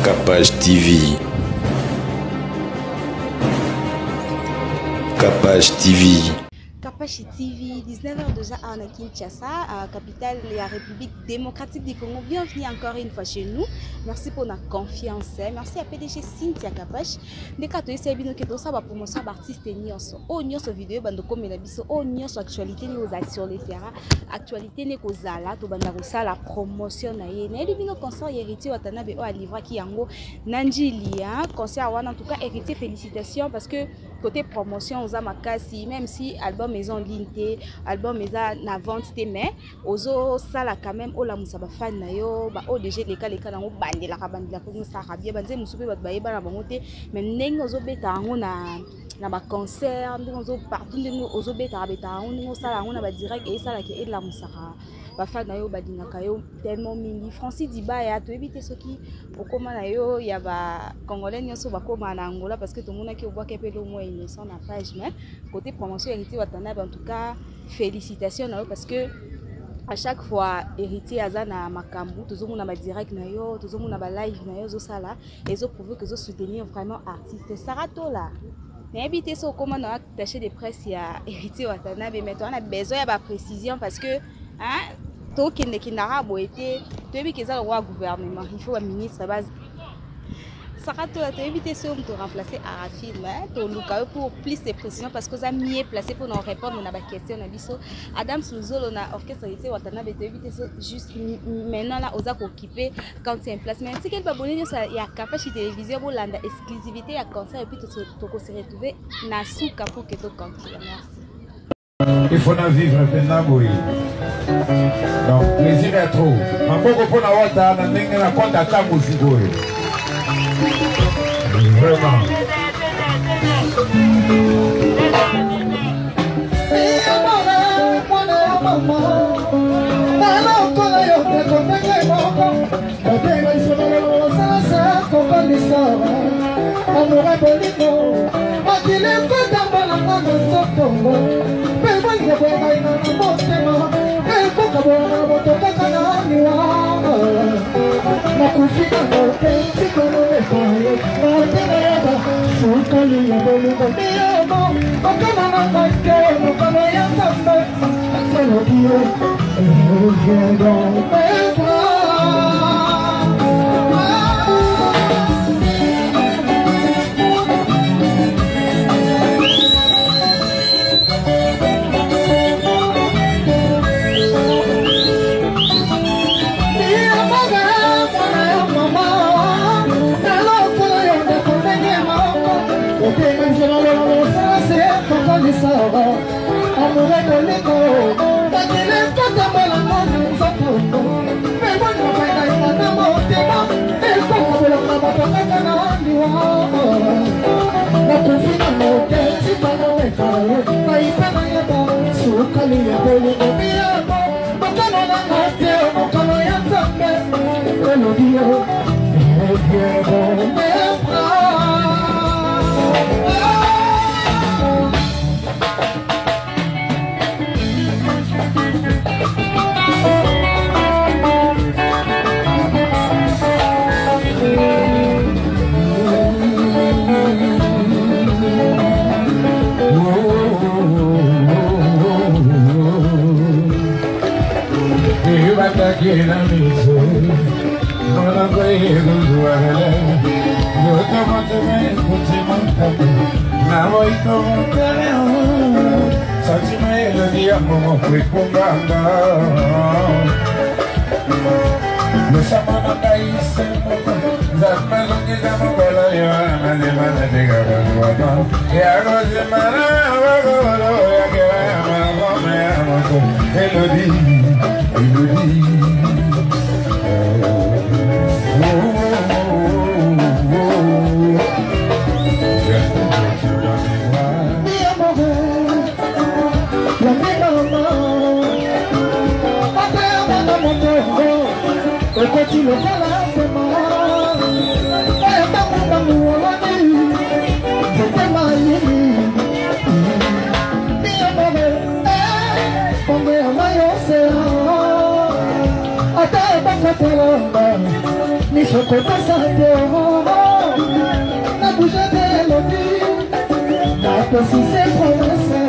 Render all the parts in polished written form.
Capage TV. Capage TV. Capage TV, 19h déjà à Kinshasa, capitale de la République démocratique du Congo. Bienvenue encore une fois chez nous. Merci pour notre confiance. Merci à PDG Cynthia Capage. Dès que tu es bien, que tu as promotion d'artistes nionso. Oh nionso vidéo, bando comme la biso. Oh nionso actualité ni aux actions les terrains. Actualité ni aux ala. Tu banda rosa la promotion na ye. Na elibino concert héritier Watanabe o a livré qui yango Nanjilia. Concert wana en tout cas héritier félicitations parce que côté promotion aux amakasi même si album maison ligne album maison na vente mais ozo sala quand même o la musaba fan na yo ba ODG les cas nango bandela ko sara bien banze musupe ba bayeba na bango te mais ndenge ozo beta ngo na ba concert ndenge ozo partout ndenge ozo beta ngo ndenge sala ngo na ba direct et sala ke la musara ba fan na yo ba dingaka yo tellement mingi Francis Dibaya to éviter ce qui okoma na yo ya ba congolais nyonso ba koma na Angola parce que tout le monde qui voit qu'elle peut au moins une son na page mais côté promotion héritier Watanabe en tout cas félicitations na yo parce que à chaque fois héritier azana makambu tozomona ba direct na yo tozomona ba live na yo zo sala et zo prouver que zo soutenir vraiment artiste Sarato là mais éviter ce comment on a attaché des presse ya héritier Watanabe mais on a besoin de précision parce que hein tout qui n'a pas été tu veux que ça le roi gouvernement il faut un ministre base Sarato tu éviter ce on te remplacer à Rafine mais tu luka pour plus de précision parce que ça mieux placé pour nous répondre à la question na biso Adam Souzolo na orchestre héritier Watanabe tu éviter ça juste maintenant là oza occuper quand c'est en place mais si quel abonné ça il y a Capage télévision pour landa exclusivité à concert et puis tu se retrouver na souka pour que tu continues merci. Il faut vivre maintenant, oui. Donc, plaisir est trop. Maman, pour la water, on a un compte à ta musique. Vraiment. côté santé, n'a bougé de l'objet, n'a pas si c'est prononcé.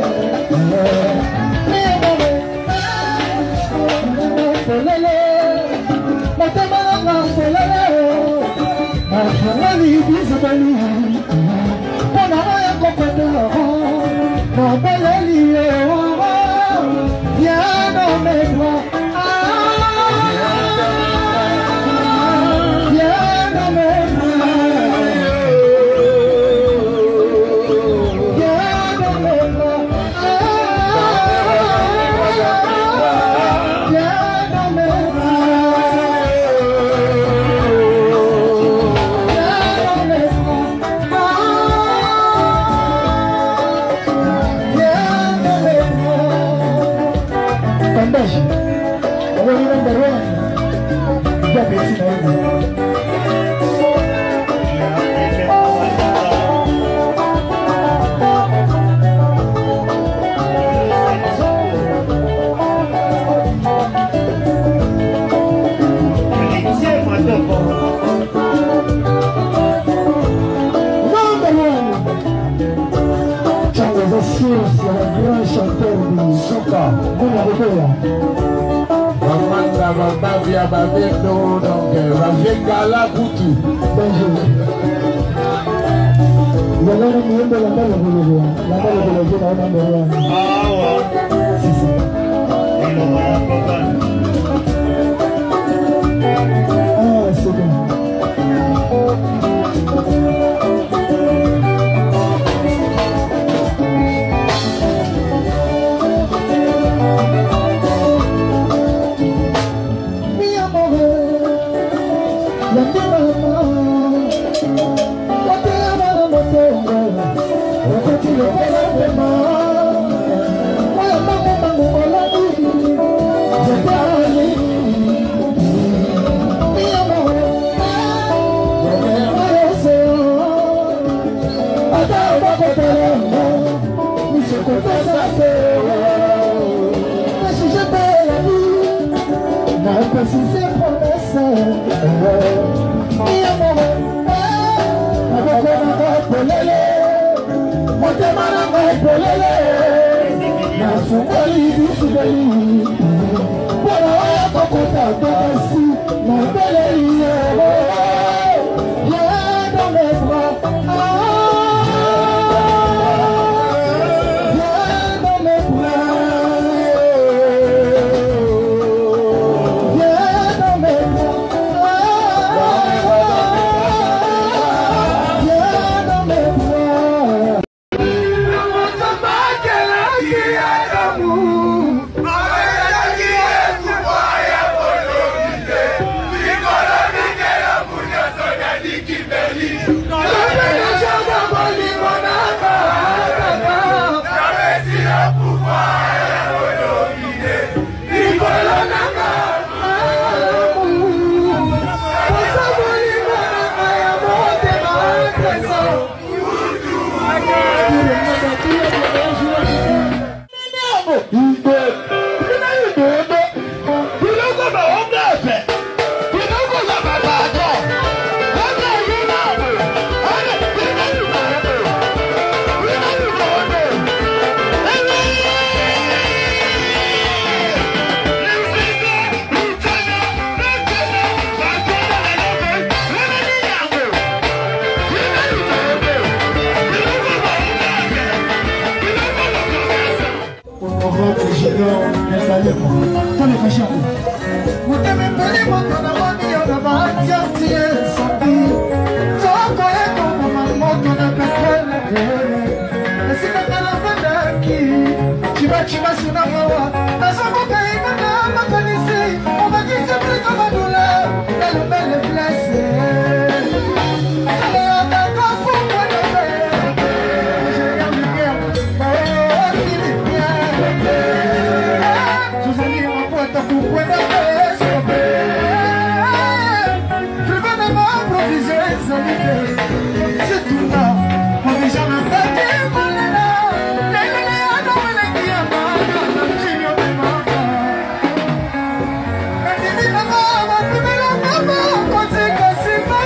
Simba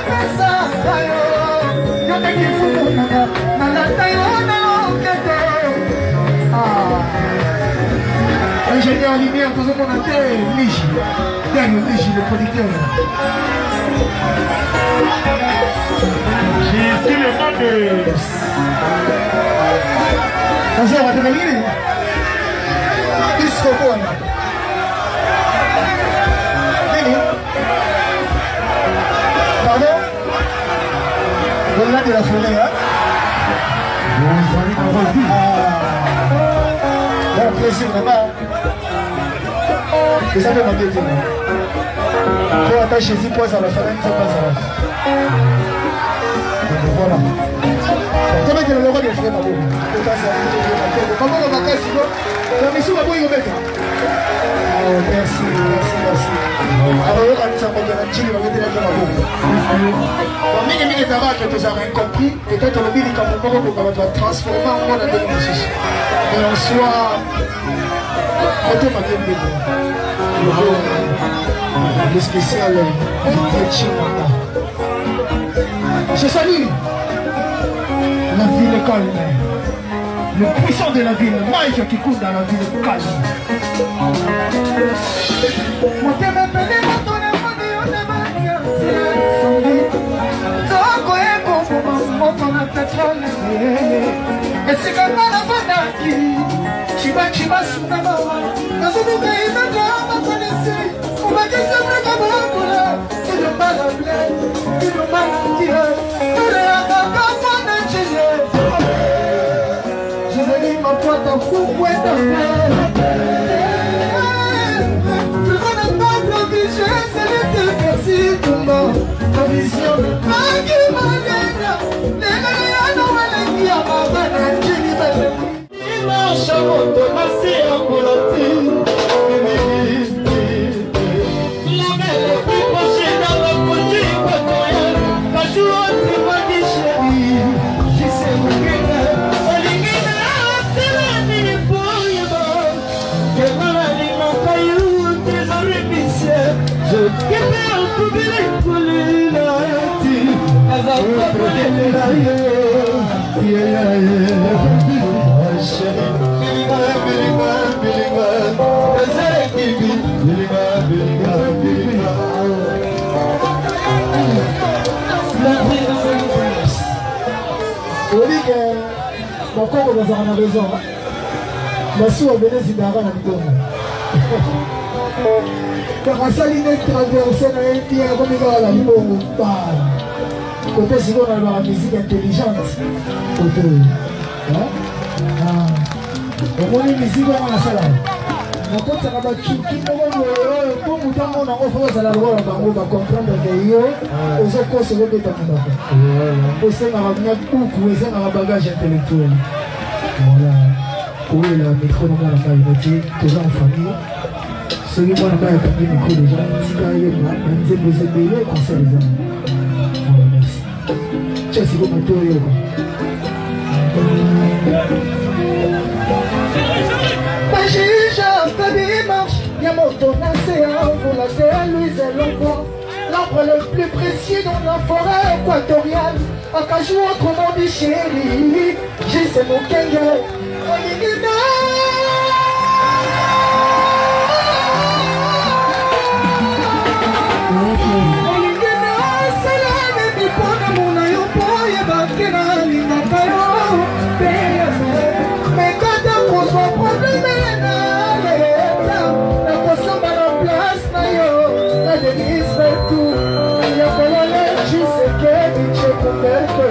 en lumière, tout ce qu'on a fait, Nichi. Daniel Nichi, le producteur. J'ai ici le nom de... Ça va te gagner. Disco quoi là? Pardon? Le lac de la forêt, hein? Bon plaisir là-bas. Et ça fait ma tête. Pour attacher Jésus, pour ça, la famille, ça passe à voilà. Comment est-ce que le roi des frères m'a dit? Comment on va casser ça? La mission va vous y remettre. Oh, merci, merci, merci. Alors, on va dire que tu vas mettre la main à vous. Mais ça va que tu as rien compris. Peut-être le midi, quand on va transformer en monde à deux minutes. Mais en soi, côté ma gueule de le spécial Chimata. Je salue la ville calme. Le puissant de la ville, Mike qui coule dans la ville calme. Côté si on a la musique intelligente, côté, au moins une musique dans la salle. Donc quand ça va battre, pour nous dans mon enfant, ça la loi, on va comprendre que yo, aux autres se voient dans mon enfant. Pour ça, on va venir pour courir dans un bagage intellectuel. Voilà. Oui, le micro, on a dit, toujours en famille. Celui qui a entendu le micro déjà, il a dit que vous êtes bien, conseil les amis. C'est comme un tour. L'arbre le plus précieux dans la forêt équatoriale. À Kajou, autrement dit chéri, j'ai ce mon kenga. Mais quand on pose un problème, la poisson va la place, la délice fait tout. Il y a pas la lettre, je sais que je peux mettre.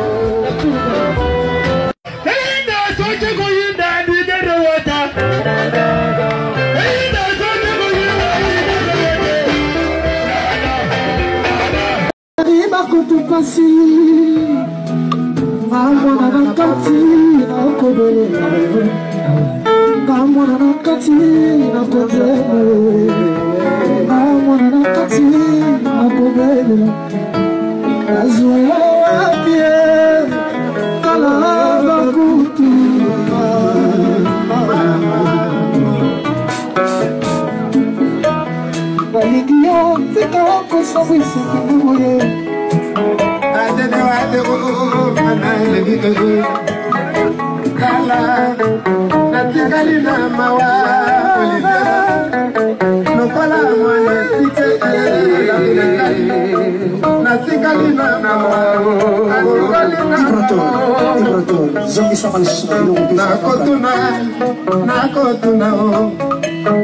Kala, natikali na mawa,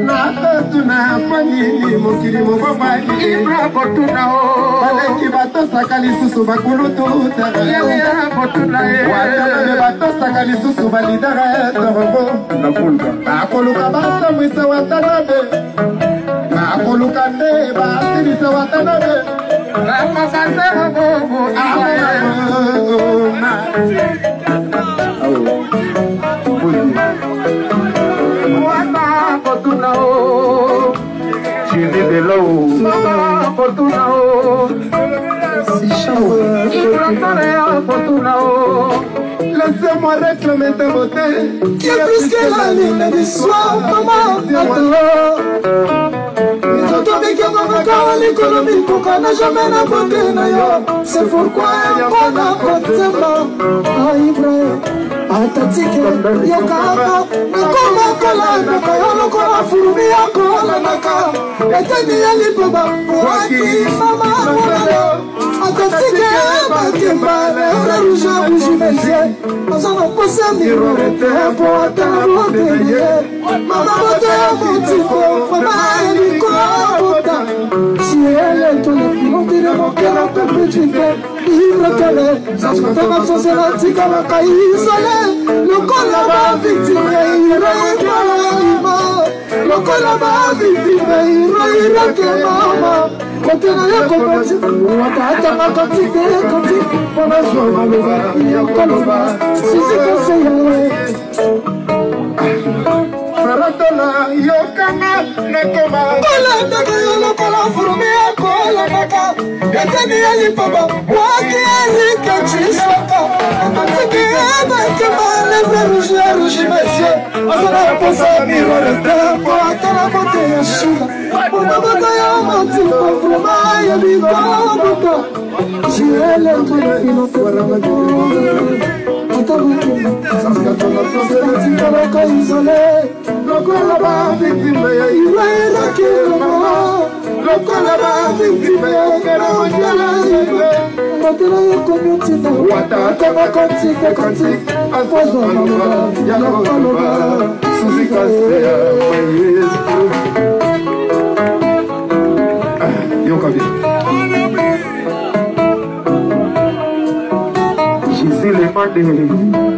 Nakotuna mokili mobomaki Ibrakotuna baleki batosaka lisusu bakulututa watanabe batosaka lisusu balidara torobo bakoluka basambwisa watanabe bakoluka nde basilisa watanabe laissez-moi réclamer ta beauté qui est plus que la lune du soir, maman. C'est pourquoi on a atatike yokaka nakoma kolanda kayolokola furumi yakolanaka eteni yalipoba waki mama monalo atatike bakembale rouge bougimesie azana kosa mirorete po ataloteye mama bote ya motifo mama elikota si elle tole filondire mokela perpétuité iretele saskotema sosela tikala kaisole lokola ba victime ireima lokola ba victime ireike mama kotena yako koti watata makotike koti pona zoma loba yakoloba sisi koseyawe Faratona yokama nekoma kola ndaka yolokola furumi yakola naka eteni yalipaba waki erike chisaka amatiki abakema leve rouge monsieur azana posa mirore tempo atala bote ya shula pona bata ya motifo vrema ya bikobuta jiele tole filofora magere Saskatona isolé, lokola ba victime ya ira kema, lokola ba victime ya kerojala ibe, matera ya komutina, wata kama konti, afozo mama ya lokola, susi kasea mayesu. Yo kabi. Jésus les mandés.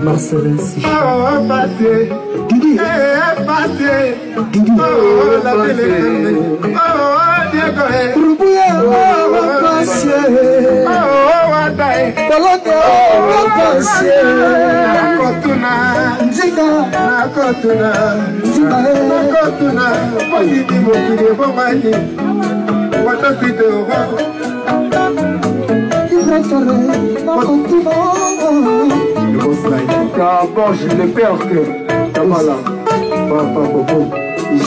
Marcelin si passé Didi passé Didi la télé Diego Rubuya passé Wadai Balote passé Nakotuna Nzika Nakotuna Nzika Nakotuna Pagidi mokide bomani Watasite D'abord, je l'ai perdu. Tamala, Papa Bobo,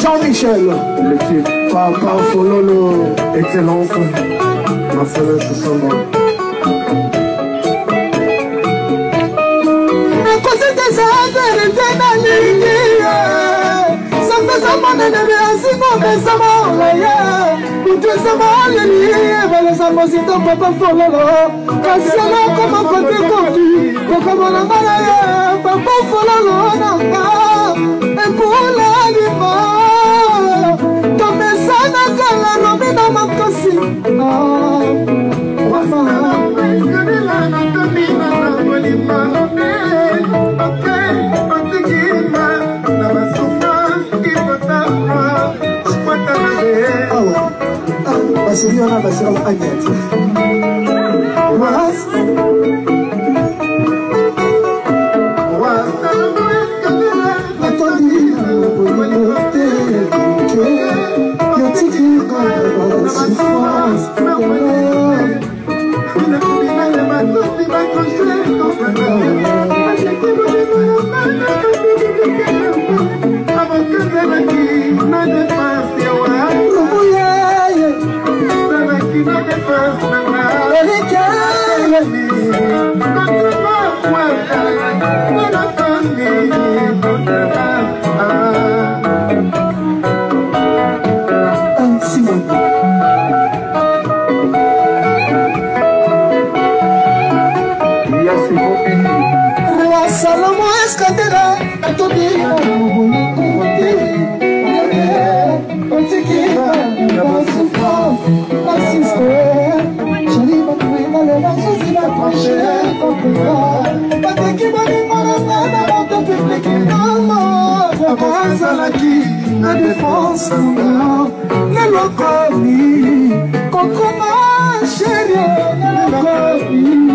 Jean-Michel, le titre, Papa Fololo, excellent enfant, Marcelin Choussamba. Papa Fololo, Kassala comme côté cocu, Kokamana Papa Fololo, et pour l'animal, ton message n'a qu'à la nommer dans ma cassi. Basiliana Basiliana Agnès. Attendez, bateki boningolanga na moto publiki namo azalaki na défense nanga nelokomi kokoma sherio nelokomi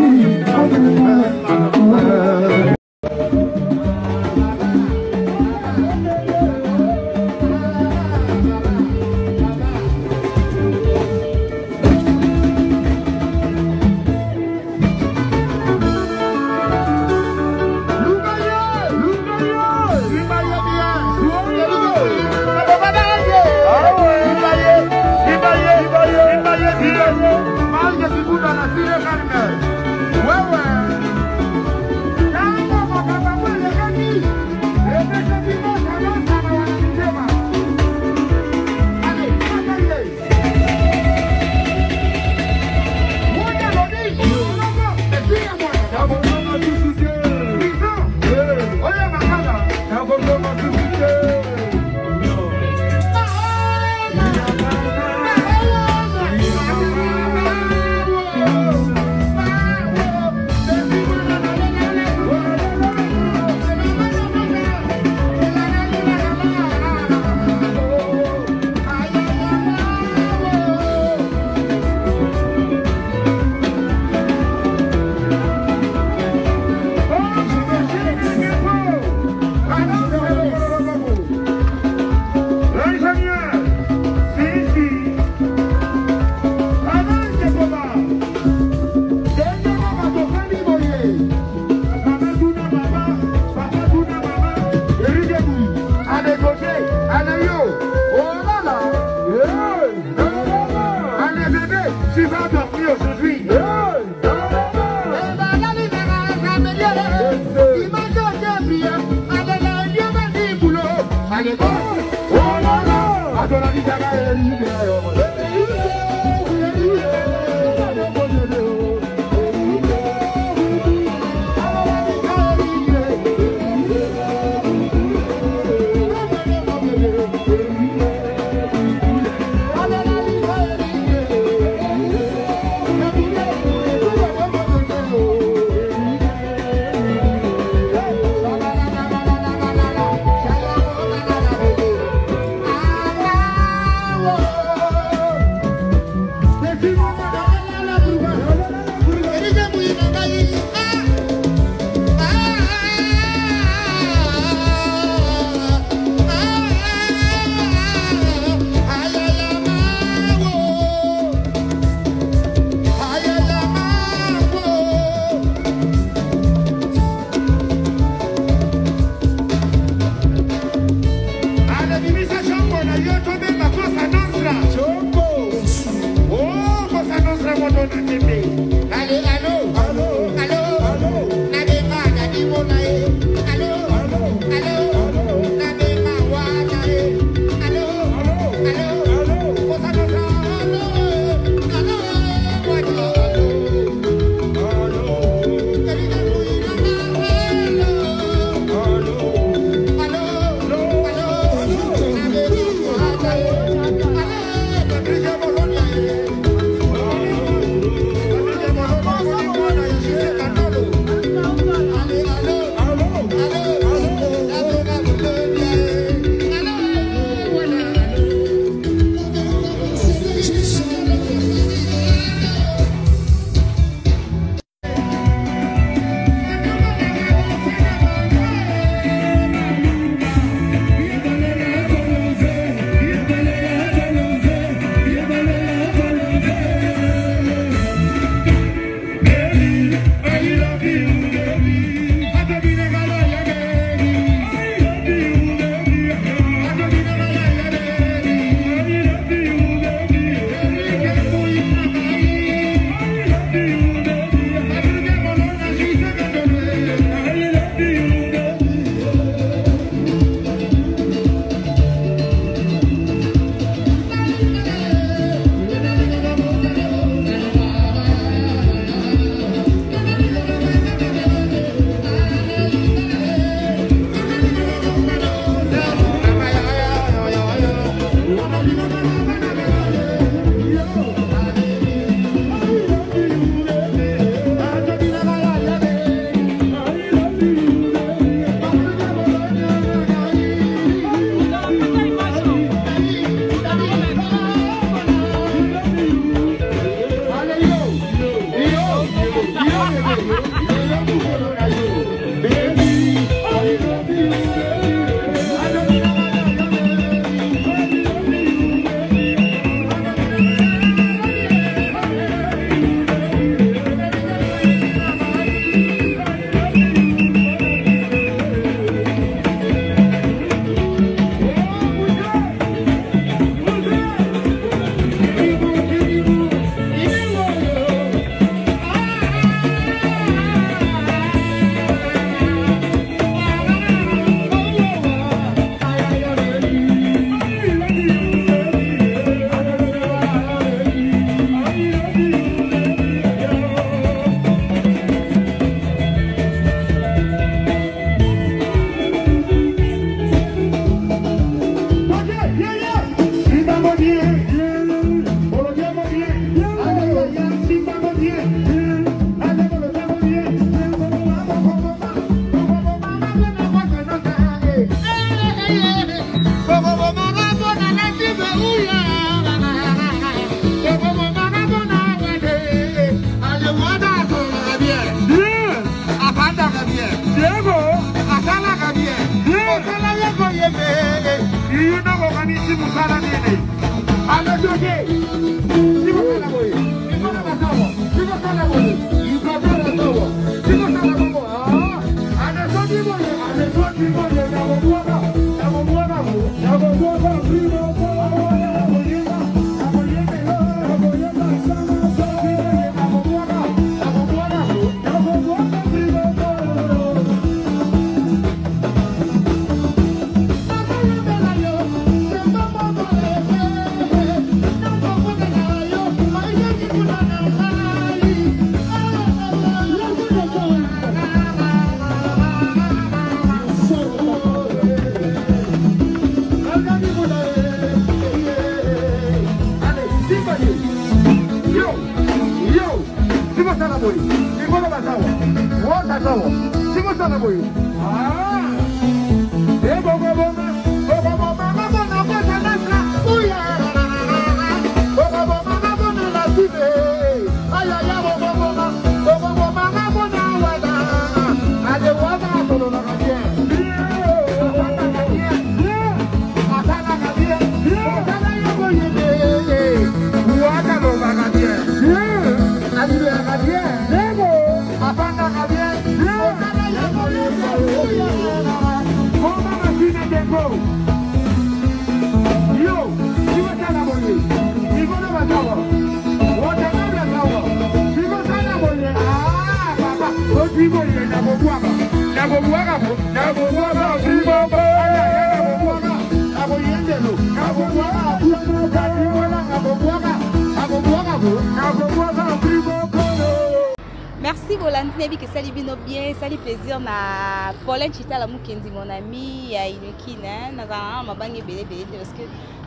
Merci Volantine que ça lui bien, ça lui plaisir na Pauline Chita la mukendi mon ami ya inukina na za mabangi bele parce que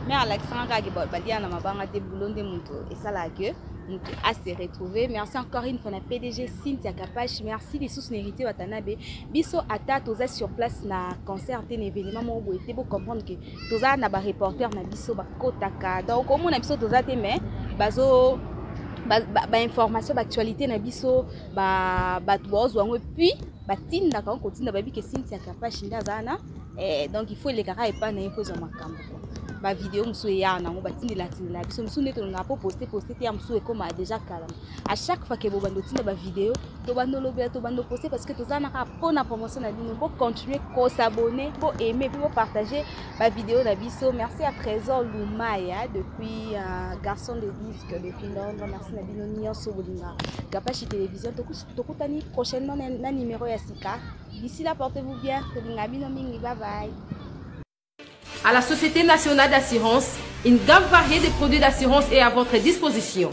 mère Alexandra qui balia na mabanga de boulon de muto et ça la gueule muto à se retrouver. Merci encore une fois na PDG Cynthia Kapash, merci les sous mérités watanabe biso ata toza sur place na concert un événement mo bo été pour comprendre que toza na ba reporter na biso ba kotaka donc comme on a biso toza te mais bazo information d'actualité na biso puis batinda quand continue babi que Cynthia Kapash ndazana donc il faut les cara et pas na imposer makambo ba vidéo mso ya na ngo batindi la biso mso neto na po poster te mso e comme déjà calme à chaque fois que bo bando tinda ba vidéo to bando lobela to bando poster parce que tozana ka pona promotion na bino pour continuer ko s'abonner pour aimer pour partager ba vidéo na biso. Merci à Trésor Lumaya depuis garçon de disque depuis Londres. Merci na bino nyonso bolinga Kapash télévision to kutani prochainement na numéro ya Sika. D'ici là portez-vous bien, to linga bino mingi, bye bye. À la Société nationale d'assurance, une gamme variée de produits d'assurance est à votre disposition.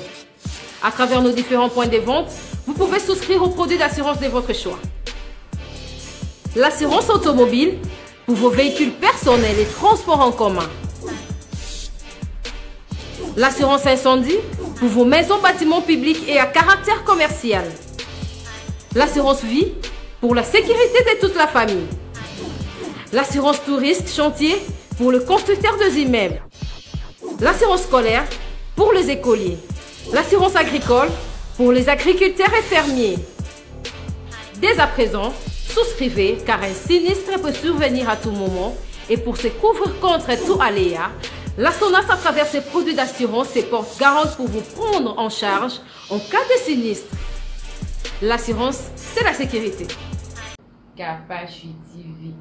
À travers nos différents points de vente, vous pouvez souscrire aux produits d'assurance de votre choix. L'assurance automobile pour vos véhicules personnels et transports en commun. L'assurance incendie pour vos maisons, bâtiments publics et à caractère commercial. L'assurance vie pour la sécurité de toute la famille. L'assurance touriste chantier pour le constructeur des immeubles. L'assurance scolaire pour les écoliers. L'assurance agricole pour les agriculteurs et fermiers. Dès à présent, souscrivez car un sinistre peut survenir à tout moment et pour se couvrir contre tout aléa, la SONAS à travers ses produits d'assurance se porte garante pour vous prendre en charge en cas de sinistre. L'assurance, c'est la sécurité. Kapash TV.